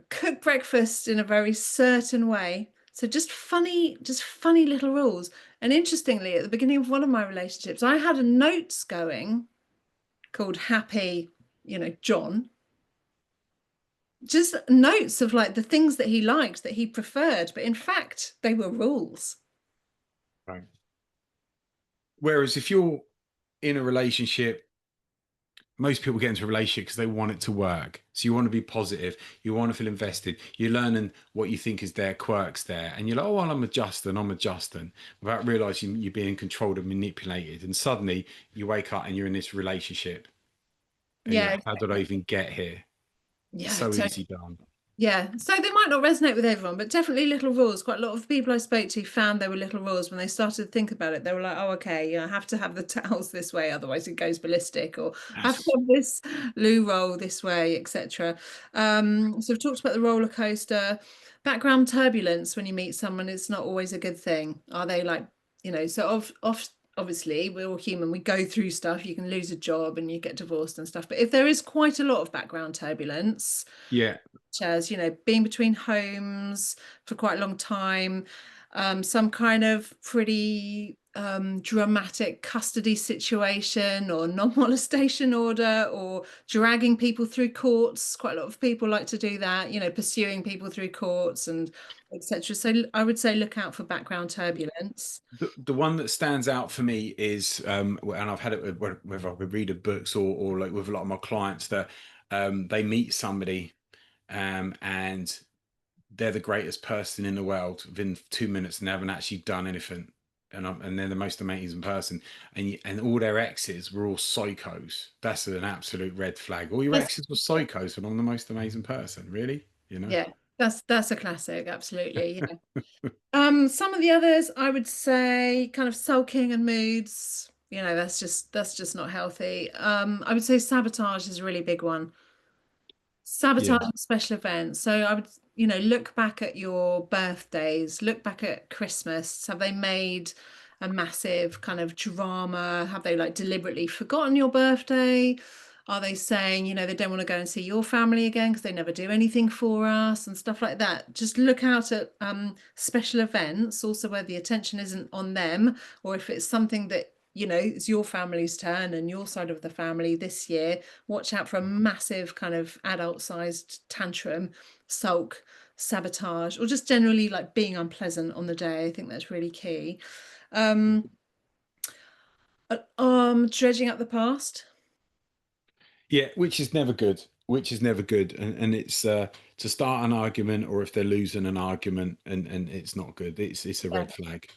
cook breakfast in a very certain way. So just funny little rules. And interestingly, at the beginning of one of my relationships, I had a notes going called Happy, John. Just notes of like the things that he liked, that he preferred, but in fact, they were rules. Right. Whereas if you're in a relationship, most people get into a relationship because they want it to work. So you want to be positive, you want to feel invested. You're learning what you think is their quirks there, and you're like, "Oh, well, I'm adjusting," without realizing you're being controlled and manipulated. And suddenly you wake up and you're in this relationship, and you're Yeah, like, "How did I exactly. even get here?" Yeah, So easy done. yeah, so they might not resonate with everyone, but definitely little rules. Quite a lot of the people I spoke to found there were little rules when they started to think about it. They were like, "Oh, okay, I have to have the towels this way, otherwise it goes ballistic," or "I have to That's have this loo roll this way," etc. So we've talked about the roller coaster. Background turbulence when you meet someone, it's not always a good thing. Are they like, so obviously we're all human. We go through stuff. You can lose a job and you get divorced and stuff. But if there is quite a lot of background turbulence, yeah. such as being between homes for quite a long time, some kind of pretty dramatic custody situation or non-molestation order, or dragging people through courts. Quite a lot of people like to do that, pursuing people through courts and etc. So I would say look out for background turbulence. The one that stands out for me is, and I've had it whether I read reading books or like with a lot of my clients that they meet somebody and they're the greatest person in the world within 2 minutes and they haven't actually done anything. And they're the most amazing person, and all their exes were all psychos. That's an absolute red flag. All your That's, exes were yeah, psychos, and I'm the most amazing person. Really, yeah, that's a classic, absolutely. Yeah. Yeah. Some of the others I would say kind of sulking and moods, that's just not healthy. I would say sabotage is a really big one. Yeah. Sabotage at special events. So I would, look back at your birthdays, look back at Christmas. Have they made a massive kind of drama? Have they like deliberately forgotten your birthday? Are they saying, they don't want to go and see your family again because they never do anything for us and stuff like that? Just look out at special events, also where the attention isn't on them, or if it's something that, it's your family's turn and your side of the family this year. Watch out for a massive kind of adult sized tantrum, sulk, sabotage, or just generally like being unpleasant on the day. I think that's really key. Um, dredging up the past. Yeah, which is never good. Which is never good, and it's to start an argument, or if they're losing an argument, and it's not good. It's a red flag,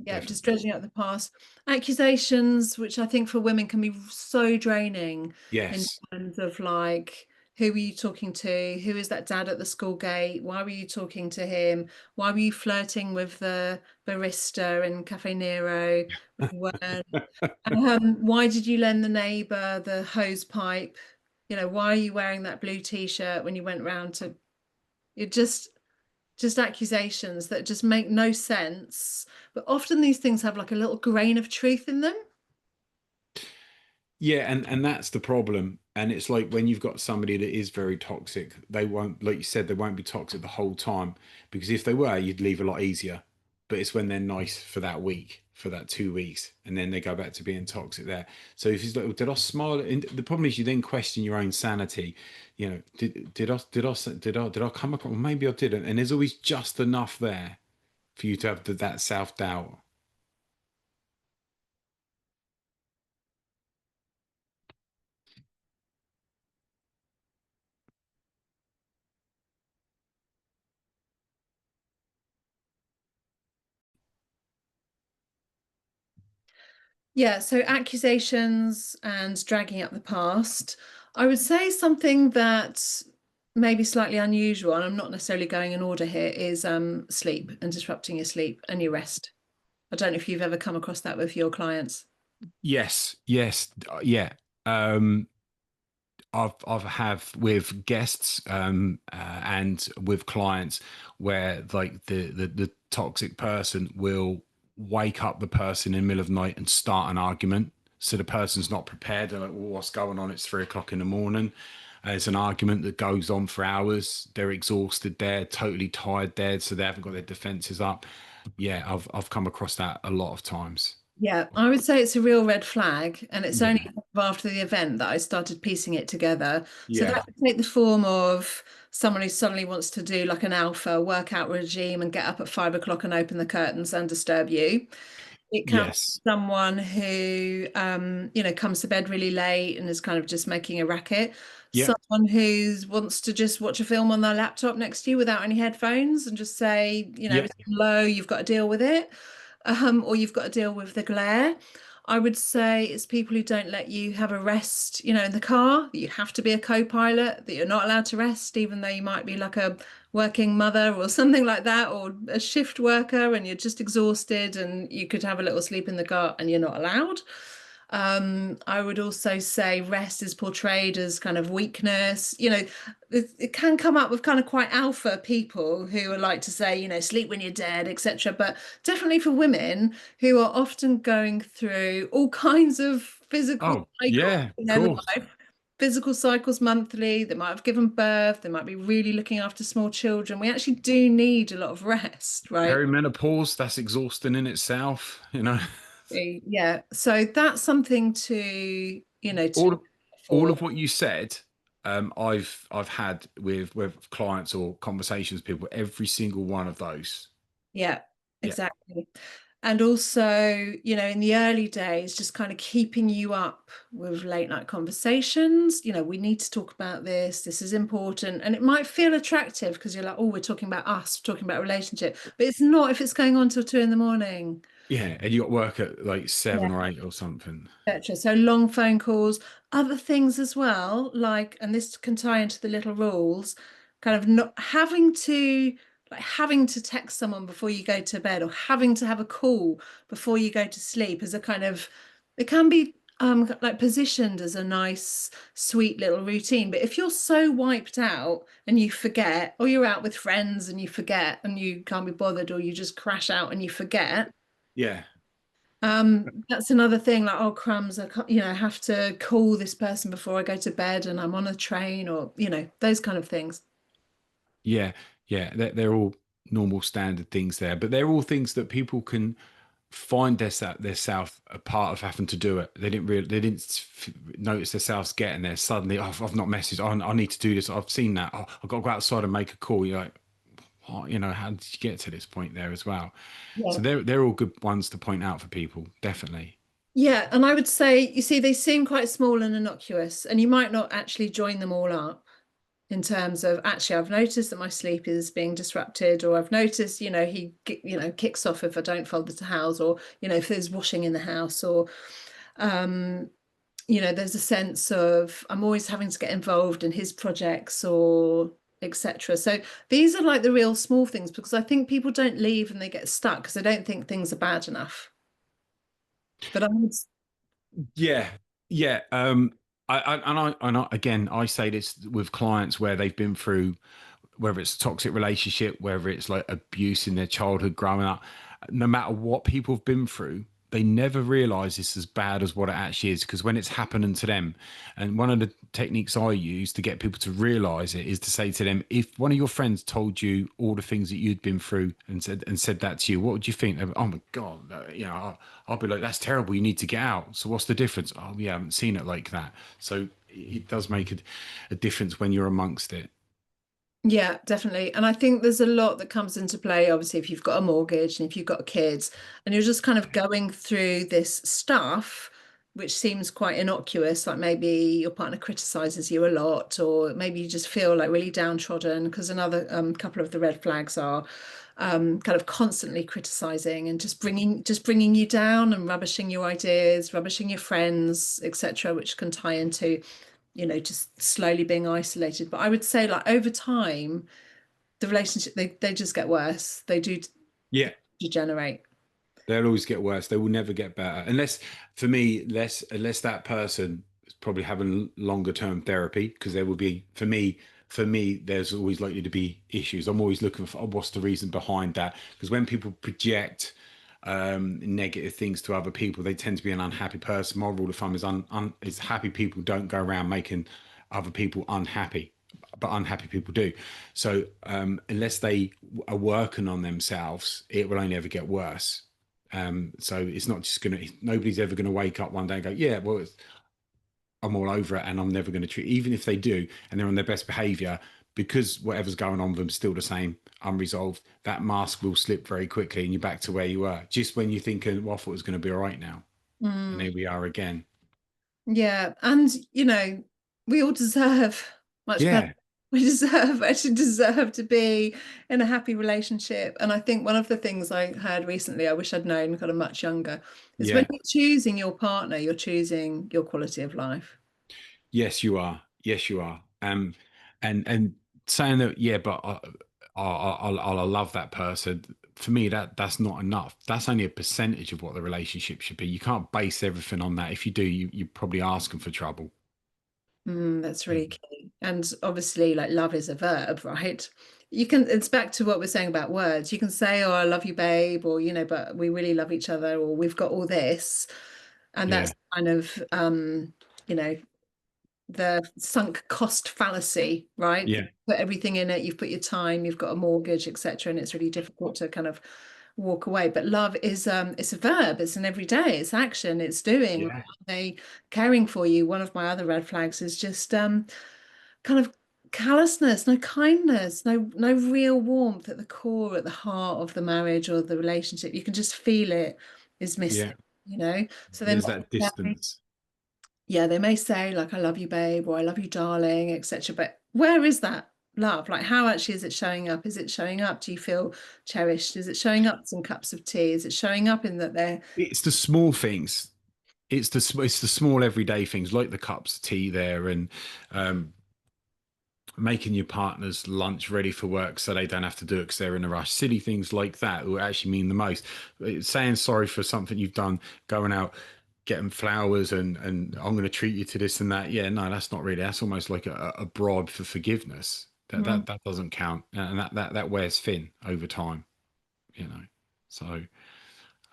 Yeah, just definitely. dredging up the past. Accusations, which I think for women can be so draining in Yes. terms of like, who were you talking to? Who is that dad at the school gate? Why were you talking to him? Why were you flirting with the barista in Cafe Nero when you weren't? Why did you lend the neighbor the hose pipe? Why are you wearing that blue t-shirt when you went round to it just accusations that just make no sense. But often these things have like a little grain of truth in them. Yeah, and that's the problem. And it's like when you've got somebody that is very toxic, they won't, like you said, they won't be toxic the whole time. Because if they were, you'd leave a lot easier. But it's when they're nice for that week, for that 2 weeks, and then they go back to being toxic there. So if it's like, did I smile? And the problem is you then question your own sanity. Did I come across? Well, maybe I didn't. And there's always just enough there for you to have that self doubt. Yeah, so accusations and dragging up the past. I would say something that may be slightly unusual, and I'm not necessarily going in order here, is sleep and disrupting your sleep and your rest. I don't know if you've ever come across that with your clients. Yes, yes, yeah. Um, I've have with guests and with clients where like the toxic person will wake up the person in the middle of the night and start an argument. So the person's not prepared. They're like, well, what's going on? It's 3 o'clock in the morning. It's an argument that goes on for hours. They're exhausted. They're totally tired. Dead. So they haven't got their defenses up. Yeah, I've come across that a lot of times. Yeah, I would say it's a real red flag, and it's only Yeah, after the event that I started piecing it together. So yeah, that could take the form of someone who suddenly wants to do like an alpha workout regime and get up at 5 o'clock and open the curtains and disturb you. It can yes, be someone who, comes to bed really late and is kind of just making a racket. yeah, Someone who wants to just watch a film on their laptop next to you without any headphones and just say, yeah. it's low, you've got to deal with it, or you've got to deal with the glare. I would say it's people who don't let you have a rest, in the car, that you have to be a co-pilot, that you're not allowed to rest, even though you might be like a working mother or something like that, or a shift worker and you're just exhausted and you could have a little sleep in the car and you're not allowed. I would also say rest is portrayed as kind of weakness. It can come up with kind of quite alpha people who are like to say, sleep when you're dead, etc. But definitely for women who are often going through all kinds of physical Oh, cycles yeah, in of their course. life, physical cycles monthly, they might have given birth, they might be really looking after small children. We actually do need a lot of rest, right? Perimenopause, that's exhausting in itself, you know. Yeah. So that's something to look all all for. of what you said, I've had with clients or conversations with people, every single one of those. Yeah, Yeah, exactly. And also, in the early days, just kind of keeping you up with late night conversations. We need to talk about this. This is important. And it might feel attractive because you're like, oh, we're talking about us, we're talking about a relationship. But it's not if it's going on till 2 in the morning. yeah, and you got work at like 7 or 8 or something. Etc. So long phone calls, other things as well, like, and this can tie into the little rules, kind of not having to text someone before you go to bed or having to have a call before you go to sleep as a kind of, it can be like positioned as a nice, sweet little routine. But if you're so wiped out and you forget, or you're out with friends and you forget and you can't be bothered, or you just crash out and you forget, Yeah, that's another thing, like, oh crumbs, I have to call this person before I go to bed and I'm on a train, or those kind of things. yeah, yeah. They're all normal standard things there, but they're all things that people can find their self a part of having to do it. They didn't notice themselves getting there. Suddenly, oh, I've not messaged. I need to do this. I've seen that. Oh, I've got to go outside and make a call. You're like, what? How did you get to this point there as well? Yeah. So they're all good ones to point out for people, definitely. Yeah, and I would say, you see, they seem quite small and innocuous, and you might not actually join them all up in terms of, actually, I've noticed that my sleep is being disrupted, or I've noticed, kicks off if I don't fold the towels, or, if there's washing in the house, or um, there's a sense of I'm always having to get involved in his projects or etc. So these are like the real small things, because I think people don't leave and they get stuck because they don't think things are bad enough. But I would, Yeah, yeah. Again, I say this with clients where they've been through, whether it's a toxic relationship, whether it's like abuse in their childhood growing up, no matter what people have been through, they never realize it's as bad as what it actually is. Because when it's happening to them, and one of the techniques I use to get people to realize it is to say to them, if one of your friends told you all the things that you'd been through and said that to you, what would you think? Oh my God, I'll be like, that's terrible. You need to get out. So what's the difference? Oh, yeah, I haven't seen it like that. So it does make a difference when you're amongst it. yeah, definitely. And I think there's a lot that comes into play, obviously, if you've got a mortgage and if you've got kids and you're just kind of going through this stuff, which seems quite innocuous, like maybe your partner criticizes you a lot, or maybe you just feel like really downtrodden, because another couple of the red flags are kind of constantly criticizing and just bringing you down and rubbishing your ideas, rubbishing your friends, etc., which can tie into, just slowly being isolated. But I would say, like, over time, the relationship, they just get worse. They do Yeah, degenerate. they'll always get worse. They will never get better unless, for me, unless that person is probably having longer term therapy, because there will be, for me, there's always likely to be issues. I'm always looking for, oh, what's the reason behind that? Because when people project negative things to other people, they tend to be an unhappy person. My rule of thumb is happy people don't go around making other people unhappy, but unhappy people do. So unless they are working on themselves, it will only ever get worse. So it's not just gonna. Nobody's ever gonna wake up one day and go, "Yeah, well, I'm all over it, and I'm never gonna treat." Even if they do, and they're on their best behaviour, because whatever's going on with them is still the same, unresolved. That mask will slip very quickly, and you're back to where you were. Just when you're thinking, "Well, I thought it was going to be all right now," and Mm. here we are again. Yeah, and we all deserve much better. Yeah, Actually deserve to be in a happy relationship. And I think one of the things I heard recently, I wish I'd known kind of much younger, is when yeah. you're choosing your partner, you're choosing your quality of life. Yes, you are. Yes, you are. And saying that, yeah, but I love that person. For me, that's not enough. That's only a percentage of what the relationship should be. You can't base everything on that. If you do, you're probably asking for trouble. That's really Mm. key. And obviously, like, love is a verb, right? It's back to what we're saying about words. You can say, "Oh, I love you, babe," or, "But we really love each other," or, "We've got all this." And that's Yeah, kind of, you know, the sunk cost fallacy, right? yeah, You put everything in it, you've put your time, you've got a mortgage, etc., and it's really difficult to kind of walk away. But love is it's a verb, it's an everyday, it's action, it's doing. Like, yeah, are they caring for you? One of my other red flags is just kind of callousness, no kindness, no real warmth at the core, at the heart of the marriage or the relationship. You can just feel it is missing, yeah. you know. So they There's that might say, distance. yeah, they may say, like, "I love you, babe," or "I love you, darling," etc. But where is that love? Like, how actually is it showing up? Is it showing up? Do you feel cherished? Is it showing up in cups of tea? Is it showing up in that they're It's the small things. It's the small everyday things like the cups of tea there, and um, making your partner's lunch ready for work so they don't have to do it because they're in a rush. Silly things like that will actually mean the most. Saying sorry for something you've done, going out, getting flowers, and I'm going to treat you to this and that. Yeah, no, that's not really. That's almost like a bribe for forgiveness. That Mhm. that that doesn't count, and that wears thin over time. You know, so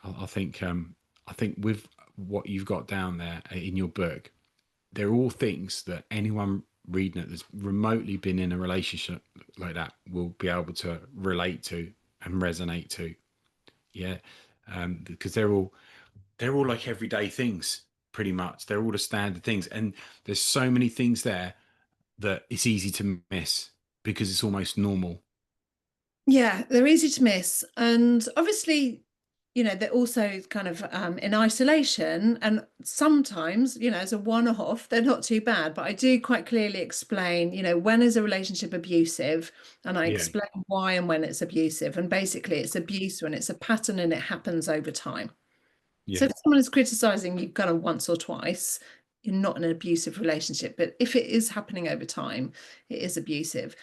I think with what you've got down there in your book, they're all things that anyone reading it that's remotely been in a relationship like that will be able to relate to and resonate to. Yeah, because they're all like everyday things, pretty much. They're all the standard things, and there's so many things there that it's easy to miss because it's almost normal. Yeah, they're easy to miss. And obviously, they're also kind of in isolation. And sometimes, as a one-off, they're not too bad. But I do quite clearly explain, when is a relationship abusive? And I Yeah, explain why and when it's abusive. And basically, it's abuse when it's a pattern and it happens over time. So yeah, if someone is criticizing you kind of once or twice, you're not in an abusive relationship. But if it is happening over time, it is abusive.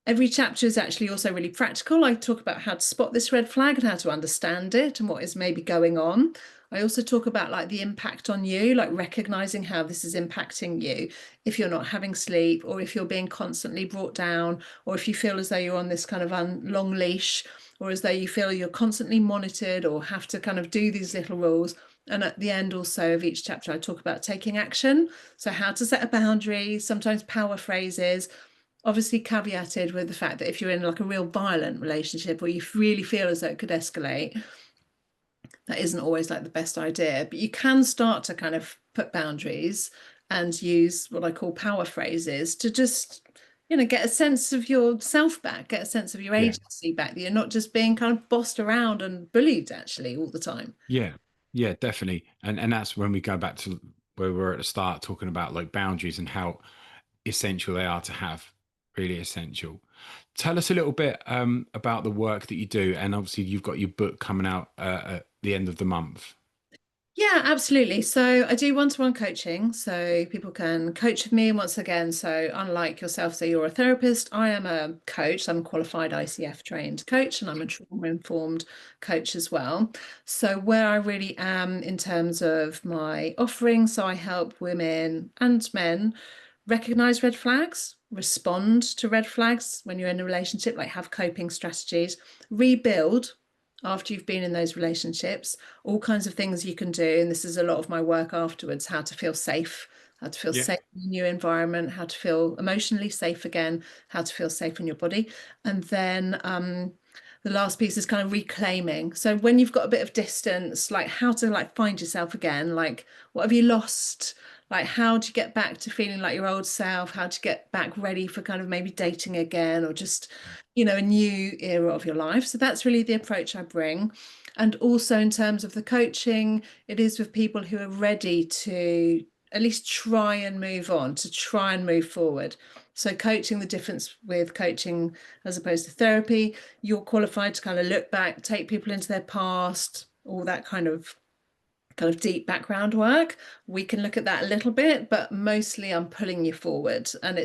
Every chapter is actually also really practical. I talk about how to spot this red flag and how to understand it and what is maybe going on. I also talk about, like, the impact on you, like recognizing how this is impacting you. If you're not having sleep, or if you're being constantly brought down, or if you feel as though you're on this kind of long leash, or as though you feel you're constantly monitored or have to kind of do these little rules. And at the end also of each chapter, I talk about taking action. So how to set a boundary, sometimes power phrases, obviously caveated with the fact that if you're in, like, a real violent relationship or you really feel as though it could escalate, that isn't always, like, the best idea. But you can start to kind of put boundaries and use what I call power phrases to just, get a sense of yourself back, get a sense of your yeah, agency back, that you're not just being kind of bossed around and bullied actually all the time. yeah, yeah, definitely. And that's when we go back to where we were at the start, talking about like boundaries and how essential they are to have. really essential. Tell us a little bit about the work that you do, and obviously you've got your book coming out at the end of the month. Yeah, absolutely. So I do one-to-one coaching, so people can coach with me. And once again, so unlike yourself, so you're a therapist, I am a coach. I'm a qualified ICF trained coach, and I'm a trauma-informed coach as well. So where I really am in terms of my offering, so I help women and men recognize red flags, respond to red flags when you're in a relationship, like have coping strategies, rebuild after you've been in those relationships, all kinds of things you can do. And this is a lot of my work afterwards, how to feel safe, how to feel Yeah. safe in a new environment, how to feel emotionally safe again, how to feel safe in your body. And then the last piece is kind of reclaiming. So when you've got a bit of distance, like how to like find yourself again, like what have you lost? Like how to get back to feeling like your old self, how to get back ready for kind of maybe dating again or just, a new era of your life. So that's really the approach I bring. And also in terms of the coaching, it is with people who are ready to at least try and move on, to try and move forward. So coaching, the difference with coaching as opposed to therapy, you're qualified to kind of look back, take people into their past, all that kind of deep background work. We can look at that a little bit, but mostly I'm pulling you forward. And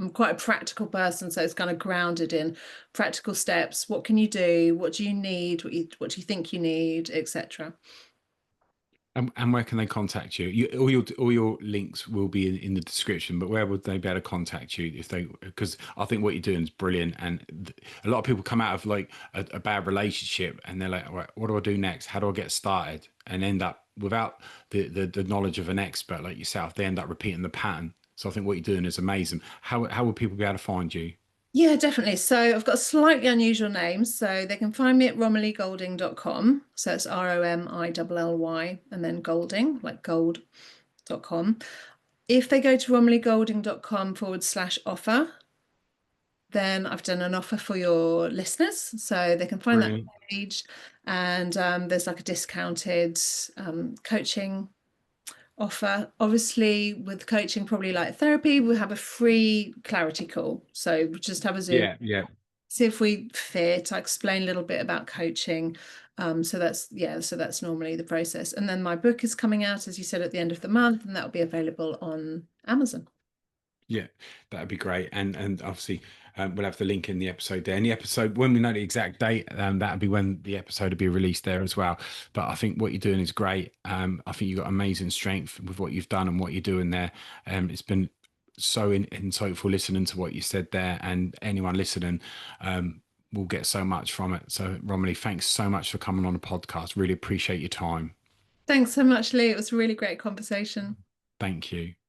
I'm quite a practical person, so it's kind of grounded in practical steps. What can you do? What do you need? What do you think you need, etc. And where can they contact you? All your links will be in the description, but where would they be able to contact you if they? Because I think what you're doing is brilliant, and a lot of people come out of like a bad relationship, and they're like, "All right, what do I do next? How do I get started?" And end up without the knowledge of an expert like yourself, they end up repeating the pattern. So I think what you're doing is amazing. How would people be able to find you? Yeah, definitely. So I've got a slightly unusual name, so they can find me at romillygolding.com. So it's ROMILLY and then Golding, like gold.com. If they go to romillygolding.com/offer, then I've done an offer for your listeners. So they can find that Brilliant. page, and there's like a discounted coaching offer. Obviously, with coaching, probably like therapy, we have a free clarity call. So we just have a Zoom, Yeah, yeah. see if we fit. I explain a little bit about coaching. So that's normally the process. And then my book is coming out, as you said, at the end of the month, and that will be available on Amazon. Yeah, that'd be great. And obviously, we'll have the link in the episode there. And the episode, when we know the exact date, that'll be when the episode will be released there as well. But I think what you're doing is great. I think you've got amazing strength with what you've done and what you're doing there. It's been so insightful listening to what you said there, and anyone listening will get so much from it. So, Romilly, thanks so much for coming on the podcast. Really appreciate your time. Thanks so much, Lee. It was a really great conversation. Thank you.